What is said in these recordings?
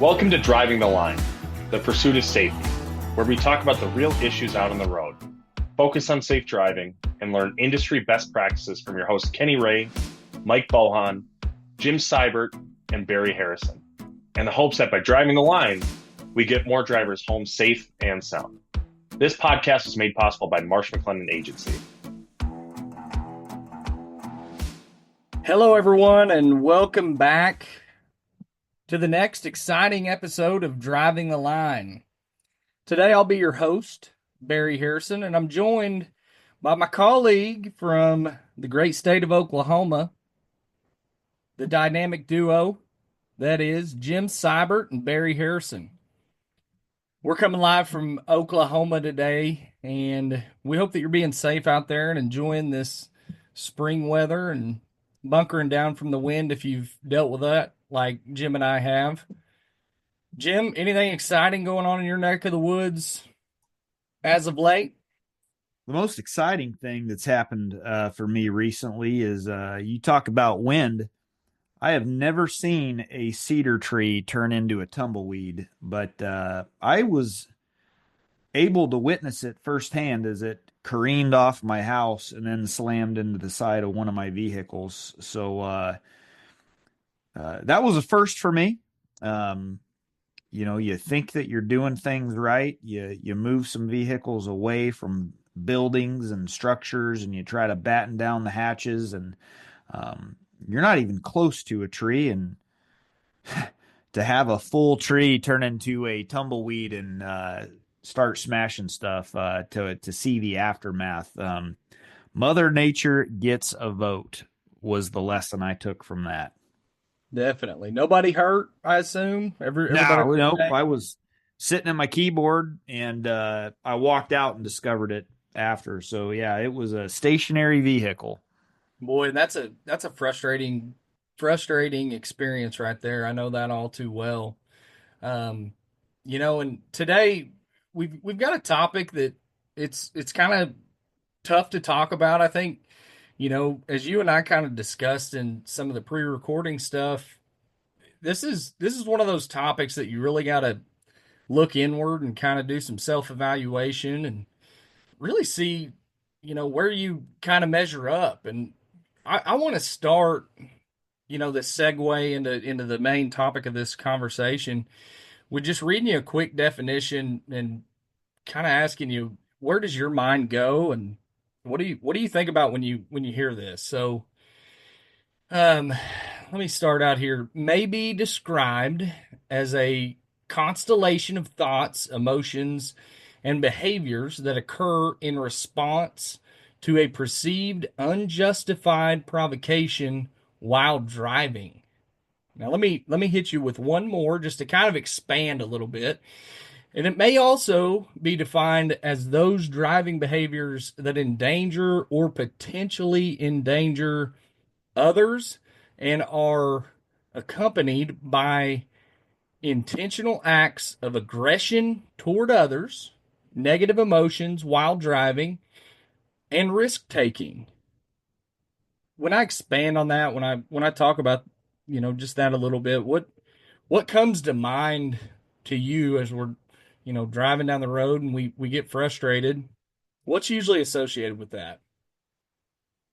Welcome to Driving the Line, the pursuit of safety, where we talk about the real issues out on the road, focus on safe driving, and learn industry best practices from your hosts Kenny Ray, Mike Bohan, Jim Seibert, and Barry Harrison, and the hopes that by driving the line, we get more drivers home safe and sound. This podcast was made possible by Marsh McLennan Agency. Hello, everyone, and welcome back to the next exciting episode of Driving the Line. Today, I'll be your host, Barry Harrison, and I'm joined by my colleague from the great state of Oklahoma, the dynamic duo that is Jim Seibert and Barry Harrison. We're coming live from Oklahoma today, and we hope that you're being safe out there and enjoying this spring weather and bunkering down from the wind if you've dealt with that like Jim and I have. Jim, anything exciting going on in your neck of the woods as of late? The most exciting thing that's happened for me recently is you talk about wind. I have never seen a cedar tree turn into a tumbleweed, but I was able to witness it firsthand as it careened off my house and then slammed into the side of one of my vehicles. So that was a first for me. You think that you're doing things right. You move some vehicles away from buildings and structures, and you try to batten down the hatches, and you're not even close to a tree, and to have a full tree turn into a tumbleweed and start smashing stuff to see the aftermath. Mother Nature gets a vote was the lesson I took from that. Definitely. Nobody hurt, I assume? Everybody No, I was sitting at my keyboard, and I walked out and discovered it after. So, yeah, it was a stationary vehicle. Boy, that's a frustrating experience right there. I know that all too well. And today we've got a topic that it's kind of tough to talk about. I think, as you and I kind of discussed in some of the pre-recording stuff, this is one of those topics that you really got to look inward and kind of do some self-evaluation and really see, where you kind of measure up. And I want to start, this segue into the main topic of this conversation with just reading you a quick definition and kind of asking you, where does your mind go, and what do you think about when you hear this? So, let me start out here. May be described as a constellation of thoughts, emotions, and behaviors that occur in response to a perceived unjustified provocation while driving. Now let me hit you with one more just to kind of expand a little bit. And it may also be defined as those driving behaviors that endanger or potentially endanger others and are accompanied by intentional acts of aggression toward others, negative emotions while driving, and risk taking. When I expand on that, when I talk about, just that a little bit, what comes to mind to you as we're, driving down the road and we get frustrated? What's usually associated with that?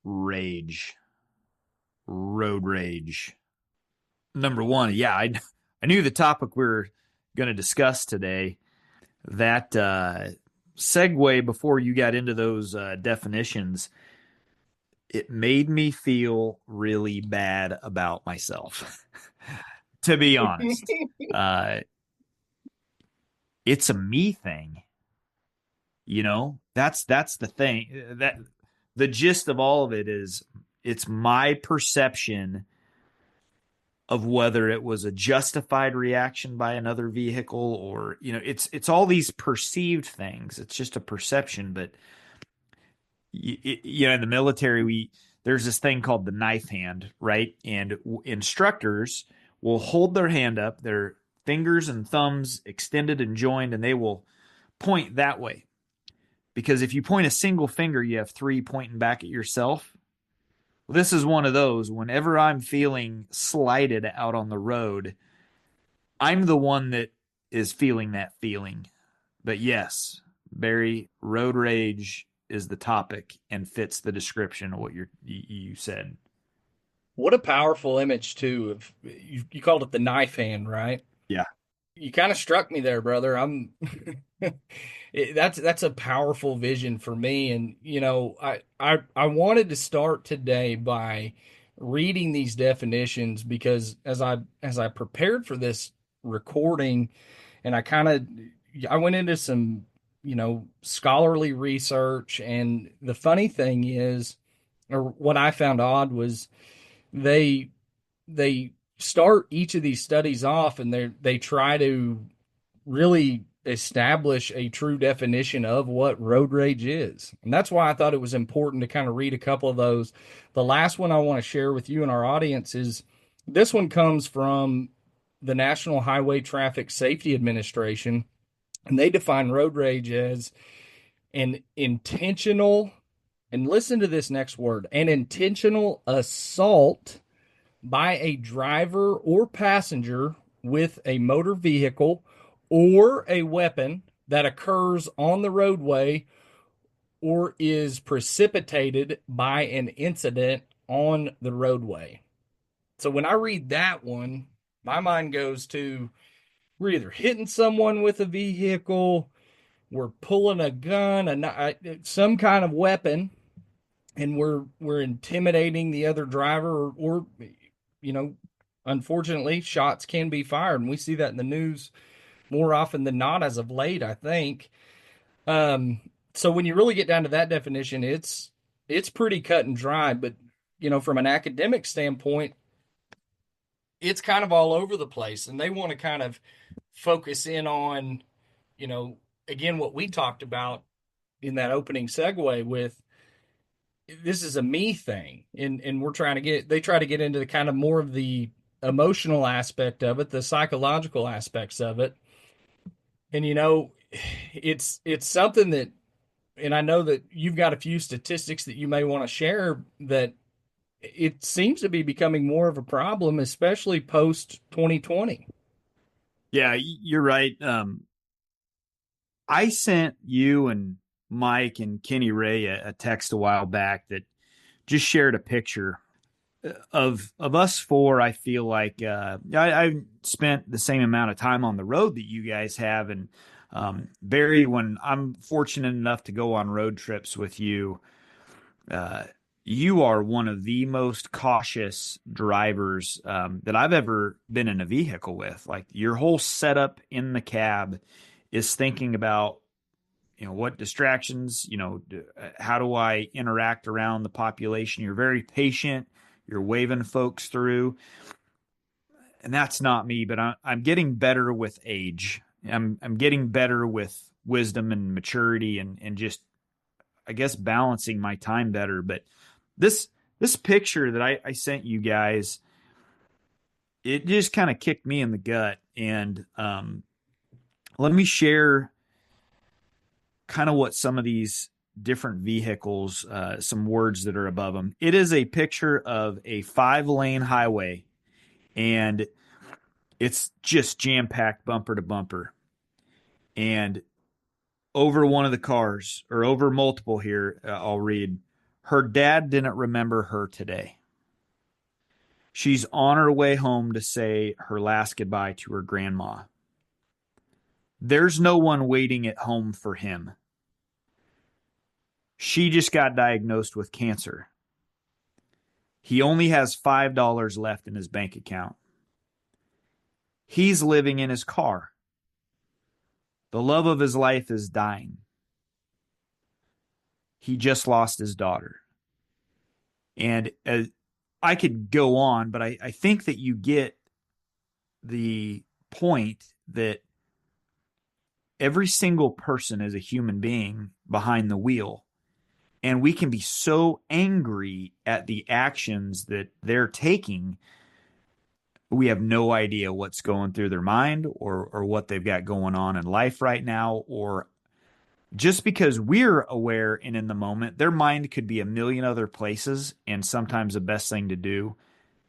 Rage. Road rage. Number one, yeah, I knew the topic we were going to discuss today. That segue before you got into those definitions, it made me feel really bad about myself, to be honest. It's a me thing. That's the thing. That the gist of all of it is it's my perception of whether it was a justified reaction by another vehicle or, it's all these perceived things. It's just a perception. But, in the military, there's this thing called the knife hand, right? And instructors will hold their hand up, their fingers and thumbs extended and joined, and they will point that way. Because if you point a single finger, you have three pointing back at yourself. Well, this is one of those. Whenever I'm feeling slighted out on the road, I'm the one that is feeling that feeling. But yes, Barry, road rage is the topic and fits the description of what you said. What a powerful image too of you called it the knife hand, right? Yeah. You kind of struck me there, brother. I'm that's a powerful vision for me, and I wanted to start today by reading these definitions because as I prepared for this recording, and I went into some scholarly research, and the funny thing is, or what I found odd was they they start each of these studies off and they try to really establish a true definition of what road rage is. And that's why I thought it was important to kind of read a couple of those. The last one I want to share with you and our audience is this one comes from the National Highway Traffic Safety Administration, and they define road rage as an intentional, and listen to this next word, an intentional assault by a driver or passenger with a motor vehicle or a weapon that occurs on the roadway or is precipitated by an incident on the roadway. So when I read that one, my mind goes to we're either hitting someone with a vehicle, we're pulling a gun, some kind of weapon, and we're intimidating the other driver, or you know, unfortunately, shots can be fired, and we see that in the news more often than not as of late, I think. So when you really get down to that definition, it's pretty cut and dry. But from an academic standpoint, it's kind of all over the place, and they want to kind of focus in on, you know, again what we talked about in that opening segue with this is a me thing, and we're trying to they try to get into the kind of more of the emotional aspect of it, the psychological aspects of it. And it's something that, and I know that you've got a few statistics that you may want to share, that it seems to be becoming more of a problem, especially post 2020. Yeah, you're right. I sent you and Mike and Kenny Ray a text a while back that just shared a picture of us four. I feel like I spent the same amount of time on the road that you guys have, and Barry, when I'm fortunate enough to go on road trips with you, you are one of the most cautious drivers that I've ever been in a vehicle with. Like, your whole setup in the cab is thinking about, what distractions, how do I interact around the population? You're very patient. You're waving folks through. And that's not me, but I'm getting better with age. I'm getting better with wisdom and maturity, and just, I guess, balancing my time better. But this picture that I sent you guys, it just kind of kicked me in the gut. And let me share kind of what some of these different vehicles, some words that are above them. It is a picture of a 5-lane highway, and it's just jam-packed bumper to bumper. And over one of the cars, or over multiple here, I'll read, her dad didn't remember her today. She's on her way home to say her last goodbye to her grandma. There's no one waiting at home for him. She just got diagnosed with cancer. He only has $5 left in his bank account. He's living in his car. The love of his life is dying. He just lost his daughter. And I could go on, but I think that you get the point that every single person is a human being behind the wheel. And we can be so angry at the actions that they're taking. We have no idea what's going through their mind, or what they've got going on in life right now. Or just because we're aware and in the moment, their mind could be a million other places. And sometimes the best thing to do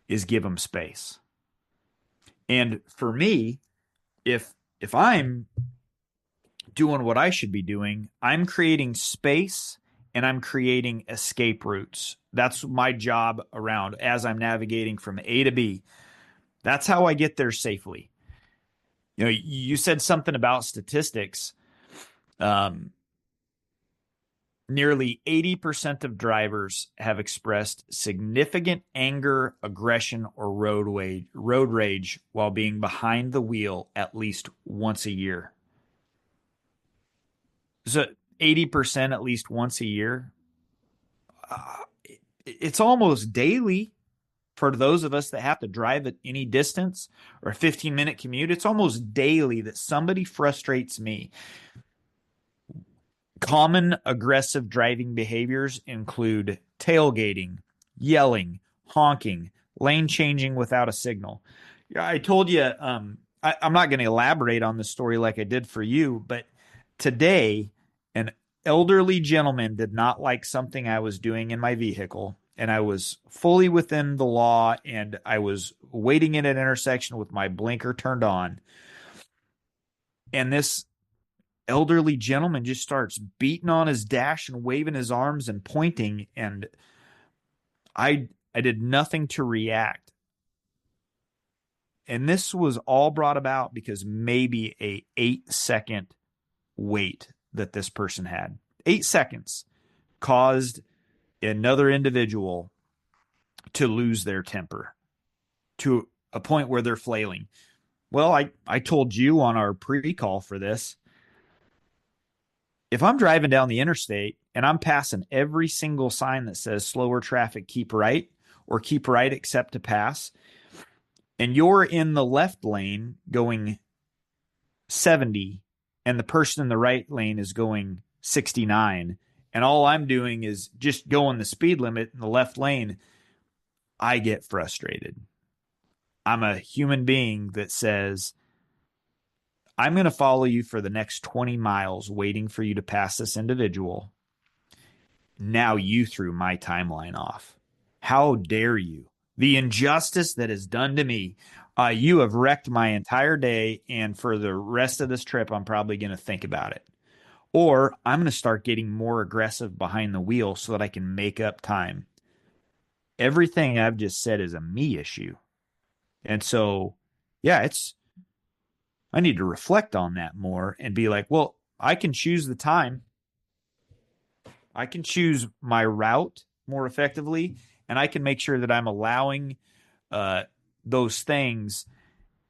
is give them space. And for me, if I'm doing what I should be doing, I'm creating space and I'm creating escape routes. That's my job around as I'm navigating from A to B. That's how I get there safely. You know, you said something about statistics. Um, Nearly 80% of drivers have expressed significant anger, aggression, or road rage while being behind the wheel at least once a year. So 80% at least once a year. Uh, it's almost daily for those of us that have to drive at any distance or a 15-minute commute. It's almost daily that somebody frustrates me. Common aggressive driving behaviors include tailgating, yelling, honking, lane changing without a signal. I told you, I'm not going to elaborate on the story like I did for you, but today, an elderly gentleman did not like something I was doing in my vehicle, and I was fully within the law, and I was waiting in an intersection with my blinker turned on. And this elderly gentleman just starts beating on his dash and waving his arms and pointing, and I did nothing to react. And this was all brought about because maybe a 8-second wait that this person had. 8 seconds caused another individual to lose their temper to a point where they're flailing. Well, I told you on our pre-call for this, if I'm driving down the interstate and I'm passing every single sign that says slower traffic, keep right, or keep right except to pass, and you're in the left lane going 70 and the person in the right lane is going 69, and all I'm doing is just going the speed limit in the left lane, I get frustrated. I'm a human being that says, I'm going to follow you for the next 20 miles waiting for you to pass this individual. Now you threw my timeline off. How dare you? The injustice that is done to me. You have wrecked my entire day, and for the rest of this trip, I'm probably going to think about it. Or I'm going to start getting more aggressive behind the wheel so that I can make up time. Everything I've just said is a me issue. And so, yeah, I need to reflect on that more and be like, well, I can choose the time. I can choose my route more effectively, and I can make sure that I'm allowing those things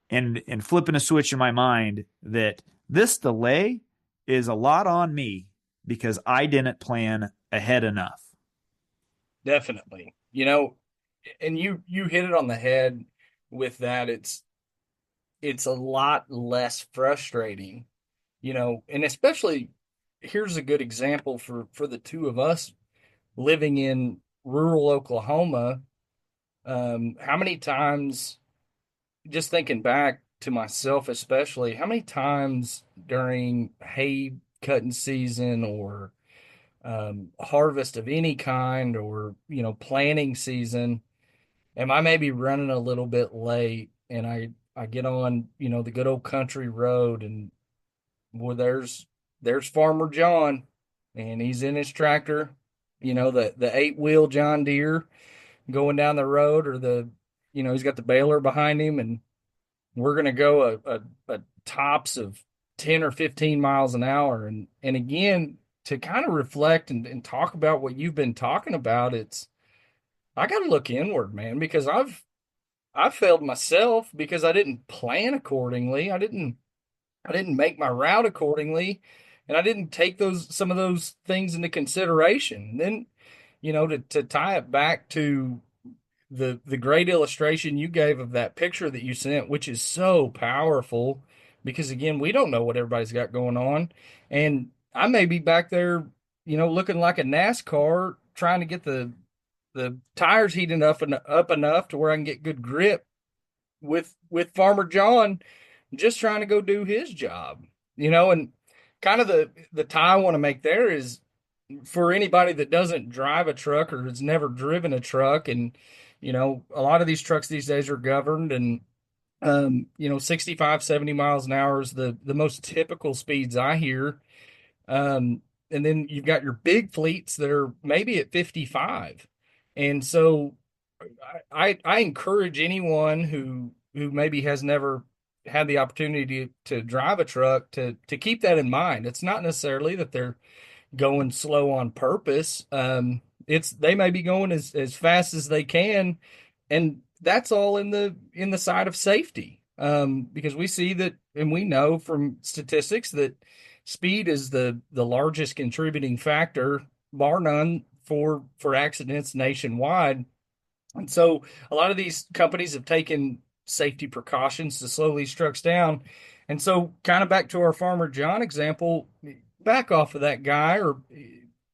and flipping a switch in my mind that this delay is a lot on me because I didn't plan ahead enough. Definitely. And you hit it on the head with that. It's a lot less frustrating, and especially here's a good example for the two of us living in rural Oklahoma. How many times, just thinking back to myself especially, how many times during hay cutting season or harvest of any kind, or planting season, am I maybe running a little bit late, and I get on the good old country road, and boy, there's Farmer John, and he's in his tractor, the 8-wheel John Deere, going down the road, or he's got the baler behind him, and we're gonna go a tops of 10 or 15 miles an hour, and again, to kind of reflect and talk about what you've been talking about, I got to look inward, man, because I've failed myself because I didn't plan accordingly. I didn't make my route accordingly, and I didn't take some of those things into consideration. And then, to tie it back to the great illustration you gave of that picture that you sent, which is so powerful, because again, we don't know what everybody's got going on, and I may be back there, looking like a NASCAR trying to get the tires heating up enough to where I can get good grip with Farmer John, just trying to go do his job, and kind of the tie I want to make there is for anybody that doesn't drive a truck or has never driven a truck. And a lot of these trucks these days are governed, and You know, 65, 70 miles an hour is the most typical speeds I hear. Um, and then you've got your big fleets that are maybe at 55. And so I encourage anyone who maybe has never had the opportunity to drive a truck to keep that in mind. It's not necessarily that they're going slow on purpose. It's they may be going as fast as they can, and that's all in the side of safety. Because we see that, and we know from statistics that speed is the largest contributing factor, bar none, for accidents nationwide. And so a lot of these companies have taken safety precautions to slow these trucks down. And so, kind of back to our Farmer John example, back off of that guy or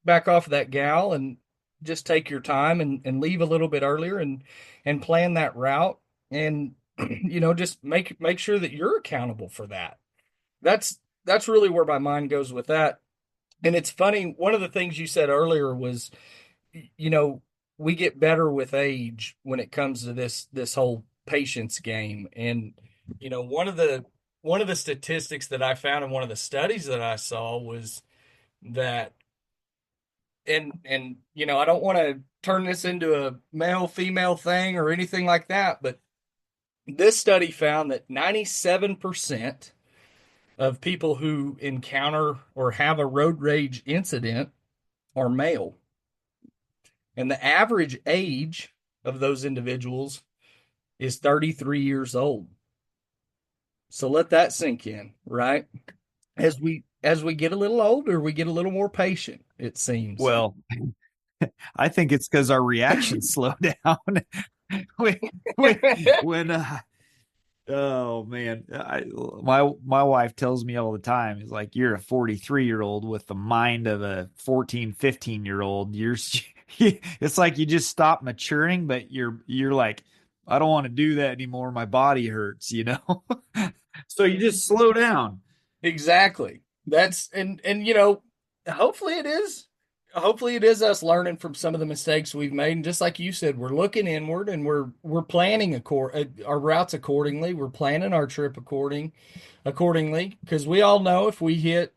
back off of that gal and just take your time and leave a little bit earlier and plan that route. And just make sure that you're accountable for that. That's really where my mind goes with that. And it's funny, one of the things you said earlier was, you know, we get better with age when it comes to this whole patience game. And one of the statistics that I found in one of the studies that I saw was that, and I don't want to turn this into a male female thing or anything like that, but this study found that 97% of people who encounter or have a road rage incident are male. And the average age of those individuals is 33 years old. So let that sink in, right? As we get a little older, we get a little more patient, it seems. Well, I think it's because our reactions slow down. when, when, when oh man, my wife tells me all the time, it's like, you're a 43-year-old with the mind of a 14, 15-year-old. It's like you just stop maturing, but you're like, I don't want to do that anymore. My body hurts. So you just slow down. Exactly. That's and hopefully it is. Hopefully it is us learning from some of the mistakes we've made. And just like you said, we're looking inward and we're planning our routes accordingly. We're planning our trip accordingly because we all know if we hit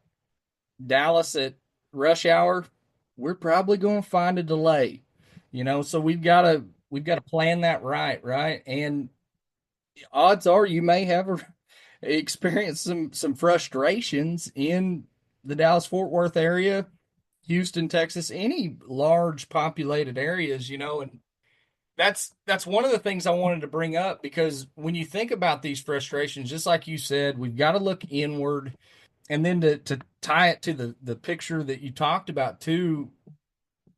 Dallas at rush hour, we're probably going to find a delay. So we've got to plan that right? And odds are you may have experienced some frustrations in the Dallas Fort Worth area, Houston, Texas, any large populated areas, and that's one of the things I wanted to bring up because when you think about these frustrations, just like you said, we've got to look inward. And then to tie it to the picture that you talked about too,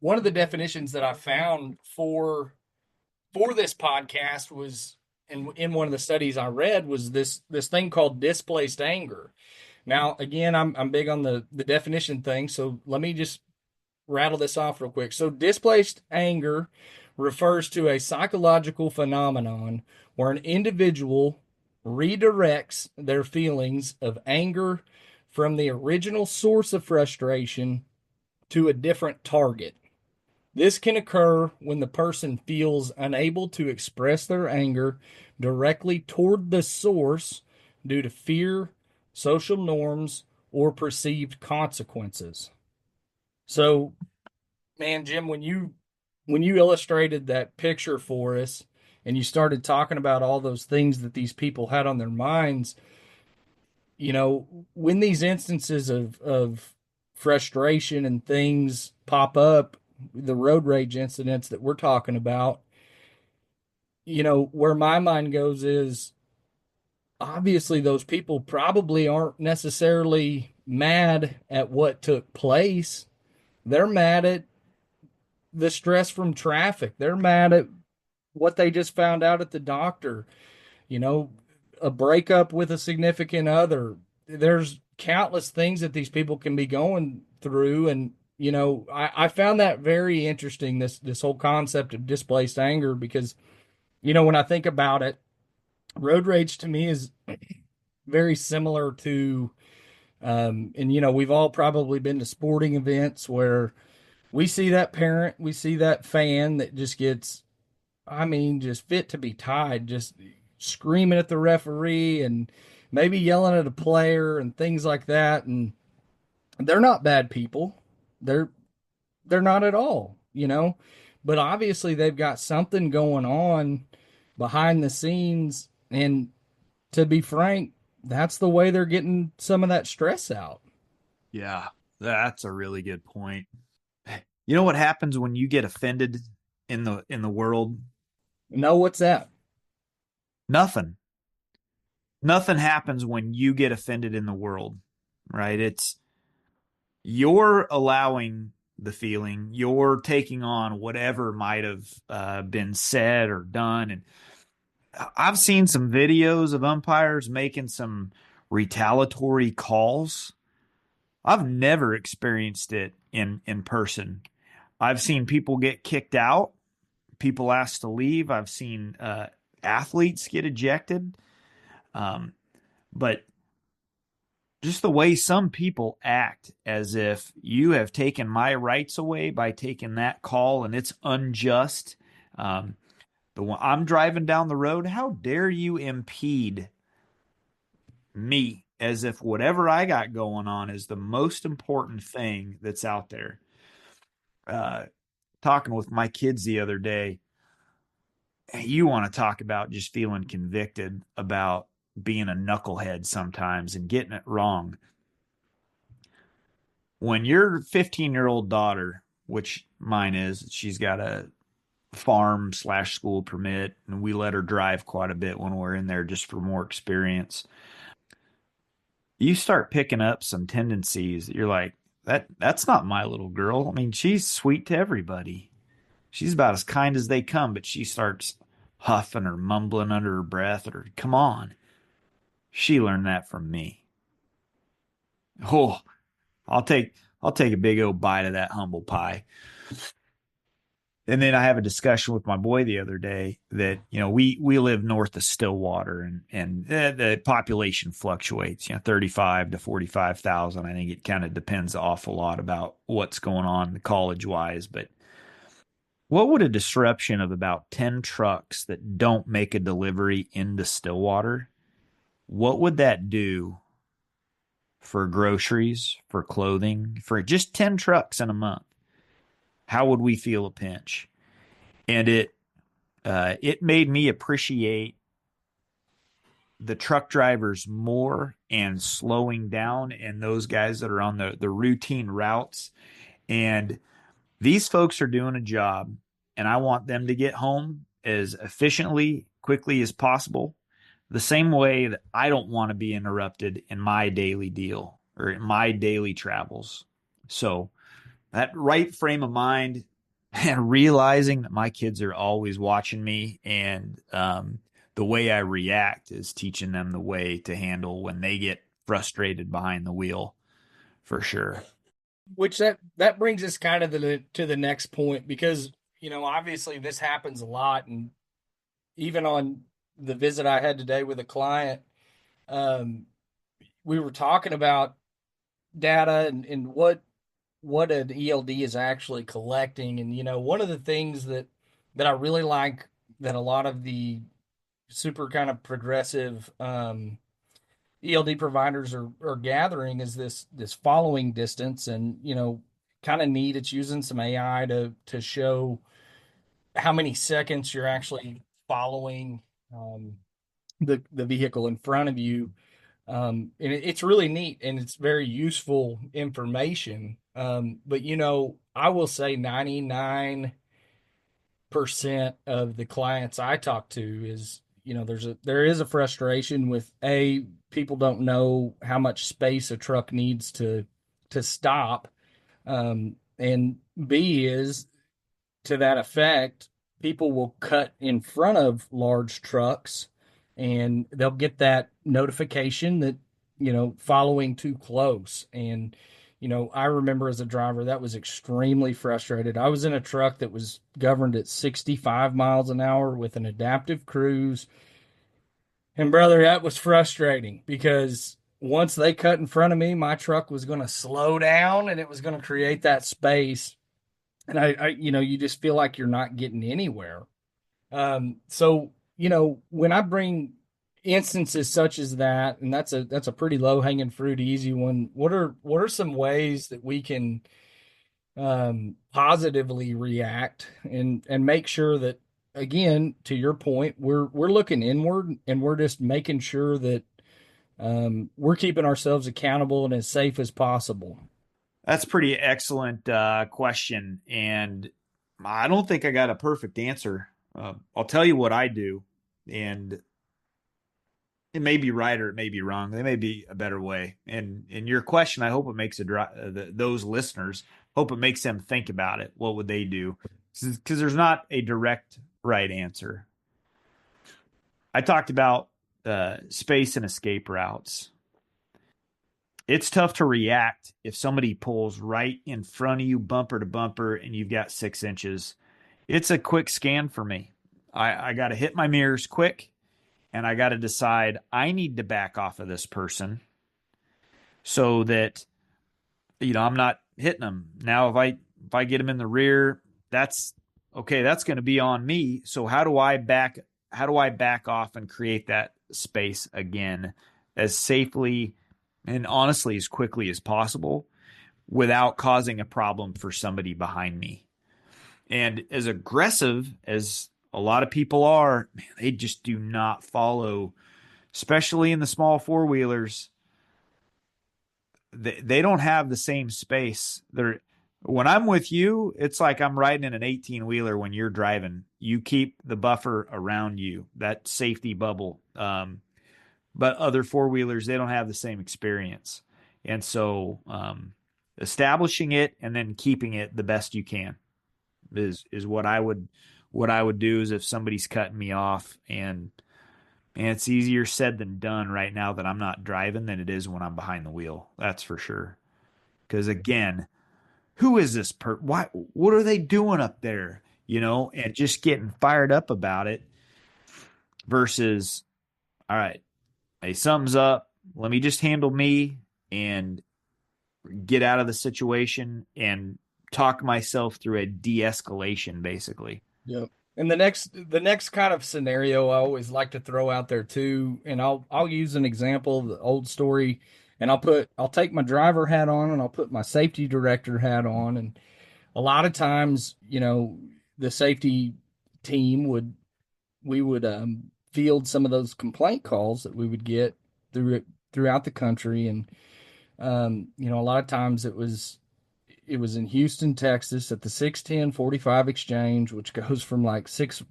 one of the definitions that I found for this podcast was in one of the studies I read was this thing called displaced anger. Now, again, I'm big on the definition thing, so let me just rattle this off real quick. So, displaced anger refers to a psychological phenomenon where an individual redirects their feelings of anger from the original source of frustration to a different target. This can occur when the person feels unable to express their anger directly toward the source due to fear, social norms, or perceived consequences. So, man, Jim, when you illustrated that picture for us and you started talking about all those things that these people had on their minds, when these instances of frustration and things pop up, the road rage incidents that we're talking about, where my mind goes is obviously those people probably aren't necessarily mad at what took place. They're mad at the stress from traffic. They're mad at what they just found out at the doctor, you know, a breakup with a significant other. There's countless things that these people can be going through. And, I found that very interesting, this whole concept of displaced anger, because, when I think about it, road rage to me is very similar to, and, we've all probably been to sporting events where we see that parent, we see that fan that just gets, I mean, just fit to be tied, just screaming at the referee and maybe yelling at a player and things like that. And they're not bad people. They're they're not at all, you know. But obviously they've got something going on behind the scenes, and to be frank, that's the way they're getting some of that stress out. Yeah, that's a really good point. You know what happens when you get offended in the world? No, what's that? Nothing. Nothing happens when you get offended in the world, right? It's you're allowing the feeling, you're taking on whatever might have been said or done. And I've seen some videos of umpires making some retaliatory calls. I've never experienced it in person. I've seen people get kicked out, people asked to leave. I've seen athletes get ejected. Um, but just the way some people act as if you have taken my rights away by taking that call and it's unjust. Um, the one I'm driving down the road, how dare you impede me as if whatever I got going on is the most important thing that's out there. Uh, Talking with my kids the other day, you want to talk about just feeling convicted about being a knucklehead sometimes and getting it wrong. When your 15-year-old daughter, which mine is, she's got a farm slash school permit, and we let her drive quite a bit when we're in there just for more experience. You start picking up some tendencies that you're like, that's not my little girl. I mean, she's sweet to everybody. She's about as kind as they come, but she starts huffing or mumbling under her breath or come on. She learned that from me. Oh, I'll take a big old bite of that humble pie. And then I have a discussion with my boy the other day that, we live north of Stillwater, and the population fluctuates, 35 to 45,000. I think it kind of depends an awful lot about what's going on college wise. But what would a disruption of about 10 trucks that don't make a delivery into Stillwater, what would that do for groceries, for clothing, for just 10 trucks in a month? How would we feel a pinch? And it made me appreciate the truck drivers more and slowing down, and those guys that are on the routine routes. And these folks are doing a job, and I want them to get home as efficiently, quickly as possible. The same way that I don't want to be interrupted in my daily deal or in my daily travels. So that right frame of mind and realizing that my kids are always watching me, and the way I react is teaching them the way to handle when they get frustrated behind the wheel, for sure. Which that brings us kind of to the next point, because obviously this happens a lot, and even on the visit I had today with a client, um, we were talking about data and what an ELD is actually collecting. And one of the things that I really like that a lot of the super kind of progressive ELD providers are gathering is this following distance. And kind of neat, it's using some AI to show how many seconds you're actually following um, the vehicle in front of you. And it's really neat, and it's very useful information. But I will say 99% of the clients I talk to is, there is a frustration with people don't know how much space a truck needs to stop. And B is, to that effect, people will cut in front of large trucks, and they'll get that notification that, following too close. And, I remember as a driver that was extremely frustrated. I was in a truck that was governed at 65 miles an hour with an adaptive cruise. And brother, that was frustrating because once they cut in front of me, my truck was going to slow down and it was going to create that space. And I you just feel like you're not getting anywhere. So, when I bring instances such as that, and that's a pretty low hanging fruit, easy one. What are some ways that we can positively react and make sure that, again, to your point, we're looking inward and we're just making sure that we're keeping ourselves accountable and as safe as possible. That's pretty excellent question, and I don't think I got a perfect answer. I'll tell you what I do, and it may be right or it may be wrong. There may be a better way. And in your question, I hope it makes those listeners hope it makes them think about it. What would they do? Because there's not a direct right answer. I talked about space and escape routes. It's tough to react if somebody pulls right in front of you, bumper to bumper, and you've got 6 inches. It's a quick scan for me. I got to hit my mirrors quick, and I got to decide I need to back off of this person so that I'm not hitting them. Now, if I get them in the rear, that's okay. That's going to be on me. So how do I back off and create that space again as safely and honestly as quickly as possible without causing a problem for somebody behind me? And as aggressive as a lot of people are, man, they just do not follow, especially in the small four-wheelers. They don't have the same space. When I'm with you, it's like I'm riding in an 18-wheeler when you're driving. You keep the buffer around you, that safety bubble. But other four-wheelers, they don't have the same experience. And so establishing it and then keeping it the best you can is what I would do is if somebody's cutting me off. And it's easier said than done right now that I'm not driving than it is when I'm behind the wheel. That's for sure. Because again, who is this what are they doing up there? And just getting fired up about it versus, all right, hey, something's up. Let me just handle me and get out of the situation and talk myself through a de-escalation, basically. Yep. And the next kind of scenario I always like to throw out there too, and I'll use an example of the old story, and I'll take my driver hat on and I'll put my safety director hat on, and a lot of times, the safety team we would field some of those complaint calls that we would get throughout the country, and a lot of times it was in Houston, Texas, at the 610-45 exchange, which goes from like six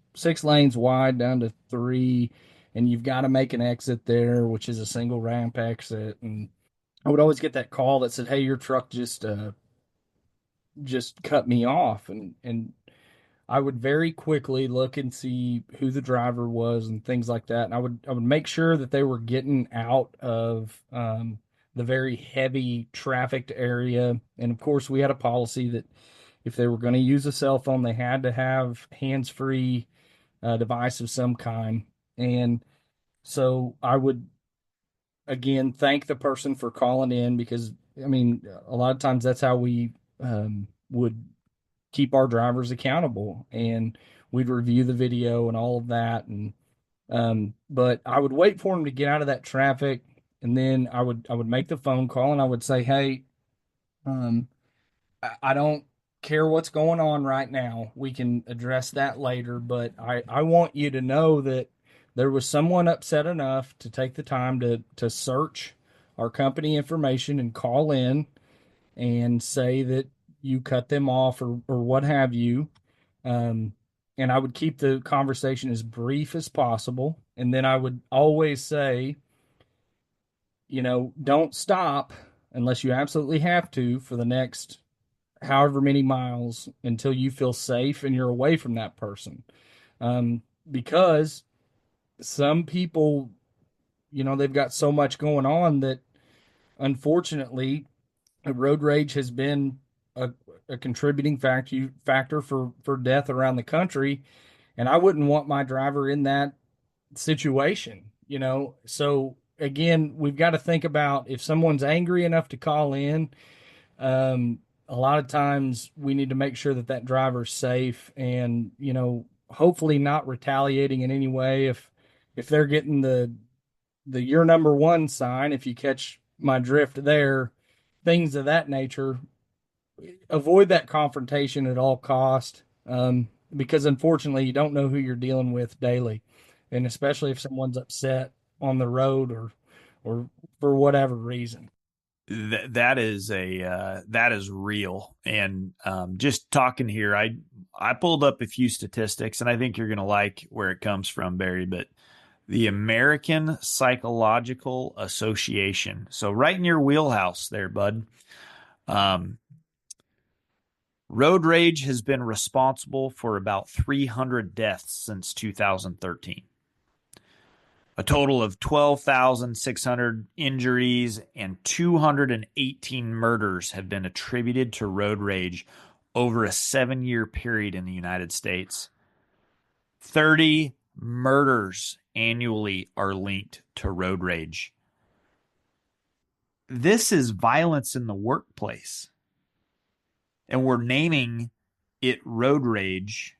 lanes wide down to 3, and you've got to make an exit there, which is a single ramp exit. And I would always get that call that said, "Hey, your truck just cut me off," and I would very quickly look and see who the driver was and things like that. And I would make sure that they were getting out of the very heavy trafficked area. And of course, we had a policy that if they were going to use a cell phone, they had to have hands-free device of some kind. And so I would again thank the person for calling in, because I mean a lot of times that's how we would keep our drivers accountable, and we'd review the video and all of that. And but I would wait for them to get out of that traffic, and then I would make the phone call and I would say, "Hey, I don't care what's going on right now. We can address that later, but I want you to know that there was someone upset enough to take the time to search our company information and call in and say that you cut them off or what have you." And I would keep the conversation as brief as possible. And then I would always say, don't stop unless you absolutely have to for the next however many miles until you feel safe and you're away from that person. Because some people, they've got so much going on that unfortunately road rage has been a contributing factor for death around the country. And I wouldn't want my driver in that situation. So again, we've got to think about if someone's angry enough to call in. A lot of times we need to make sure that driver's safe, and hopefully not retaliating in any way if they're getting the "you're number one" sign, if you catch my drift there, things of that nature. Avoid that confrontation at all cost, because unfortunately you don't know who you're dealing with daily, and especially if someone's upset on the road or for whatever reason. That is real. And just talking here, I pulled up a few statistics, and I think you're going to like where it comes from, Barry. But the American Psychological Association, so right in your wheelhouse there, bud. Um, Road rage has been responsible for about 300 deaths since 2013. A total of 12,600 injuries and 218 murders have been attributed to road rage over a 7-year period in the United States. 30 murders annually are linked to road rage. This is violence in the workplace. And we're naming it road rage.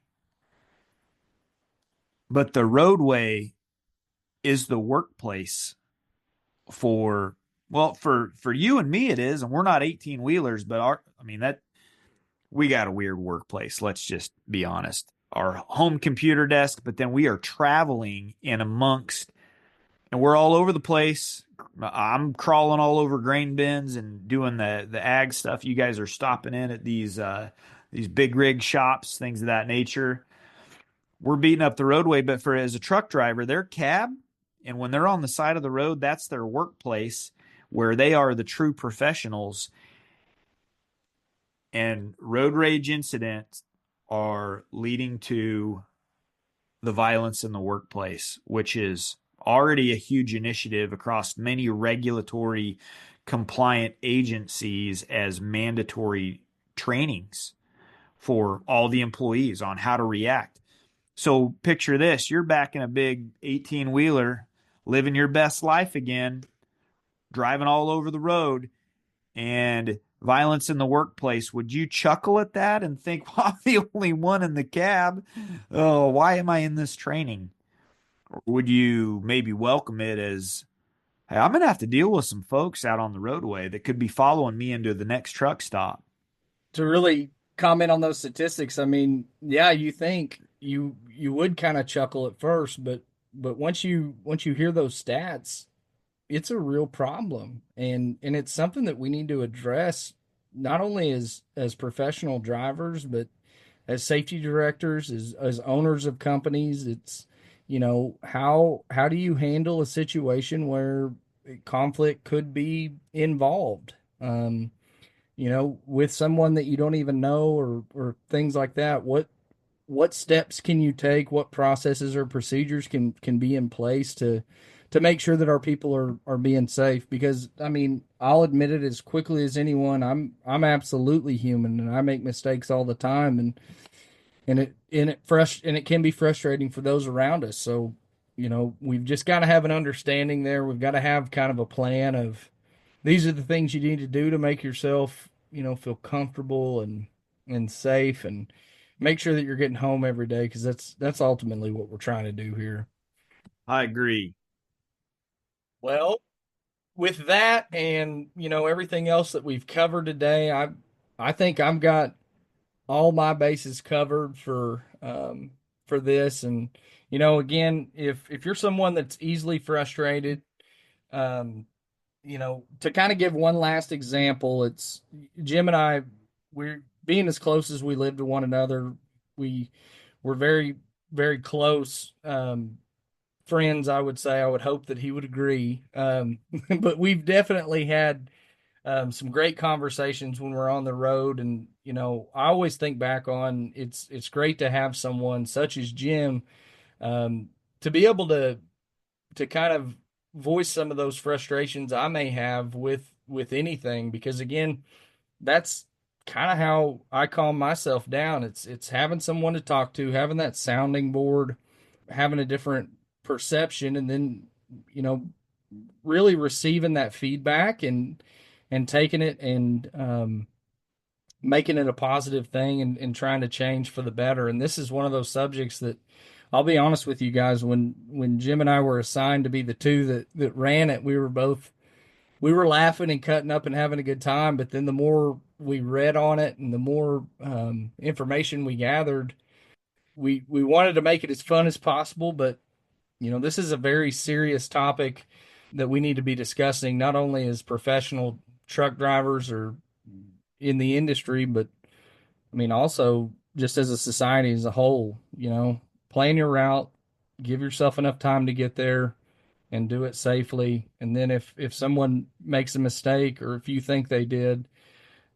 But the roadway is the workplace for, well, for you and me it is, and we're not 18 wheelers, but that we got a weird workplace, let's just be honest. Our home computer desk, but then we are traveling in amongst, and we're all over the place. I'm crawling all over grain bins and doing the ag stuff. You guys are stopping in at these big rig shops, things of that nature. We're beating up the roadway, but for as a truck driver, their cab, and when they're on the side of the road, that's their workplace where they are the true professionals. And road rage incidents are leading to the violence in the workplace, which is already a huge initiative across many regulatory compliant agencies as mandatory trainings for all the employees on how to react. So picture this, you're back in a big 18-wheeler, living your best life again, driving all over the road, and violence in the workplace. Would you chuckle at that and think, well, I'm the only one in the cab? Oh, why am I in this training? Or would you maybe welcome it as, hey, I'm going to have to deal with some folks out on the roadway that could be following me into the next truck stop? To really comment on those statistics, I mean, yeah, you think you would kind of chuckle at first, but once you hear those stats, it's a real problem, and it's something that we need to address, not only as professional drivers, but as safety directors, as owners of companies. It's, how do you handle a situation where conflict could be involved, with someone that you don't even know, or things like that. What steps can you take? What processes or procedures can be in place to make sure that our people are being safe? Because I mean, I'll admit it as quickly as anyone. I'm absolutely human, and I make mistakes all the time, and it can be frustrating for those around us. So, we've just got to have an understanding there. We've got to have kind of a plan of, these are the things you need to do to make yourself, feel comfortable and safe, and make sure that you're getting home every day, because that's ultimately what we're trying to do here. I agree. Well, with that, and everything else that we've covered today, I think I've got all my bases covered for this. And again, if you're someone that's easily frustrated, um, to kind of give one last example, it's Jim and I, we're being as close as we live to one another. We're very, very close friends, I would say. I would hope that he would agree. But we've definitely had some great conversations when we're on the road. And, I always think back on, it's great to have someone such as Jim, to be able to kind of voice some of those frustrations I may have with anything, because again, that's kind of how I calm myself down. It's having someone to talk to, having that sounding board, having a different perception, and then you know really receiving that feedback and taking it, and making it a positive thing and trying to change for the better. And this is one of those subjects that I'll be honest with you guys, when Jim and I were assigned to be the two that ran it, we were laughing and cutting up and having a good time. But then the more we read on it and the more information we gathered, we wanted to make it as fun as possible. But this is a very serious topic that we need to be discussing, not only as professional truck drivers or in the industry, but I mean, also just as a society as a whole. Plan your route, give yourself enough time to get there, and do it safely. And then if someone makes a mistake, or if you think they did,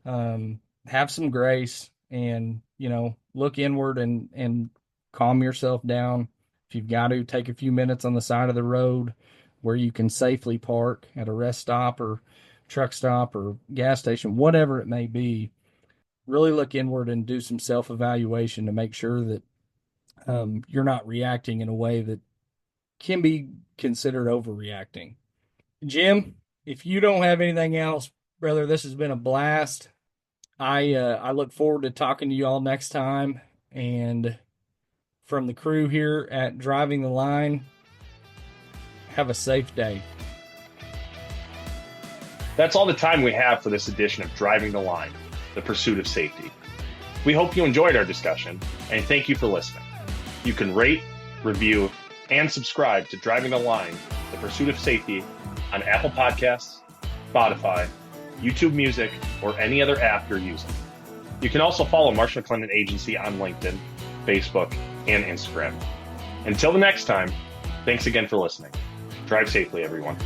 have some grace and look inward and calm yourself down. If you've got to, take a few minutes on the side of the road where you can safely park at a rest stop or truck stop or gas station, whatever it may be. Really look inward and do some self-evaluation to make sure that you're not reacting in a way that can be considered overreacting. Jim, if you don't have anything else, brother, this has been a blast. I look forward to talking to you all next time. And from the crew here at Driving the Line, have a safe day. That's all the time we have for this edition of Driving the Line, the pursuit of safety. We hope you enjoyed our discussion, and thank you for listening. You can rate, review, and subscribe to Driving the Line, the pursuit of safety on Apple Podcasts, Spotify, YouTube Music, or any other app you're using. You can also follow Marsh McLennan Agency on LinkedIn, Facebook, and Instagram. Until the next time, thanks again for listening. Drive safely, everyone.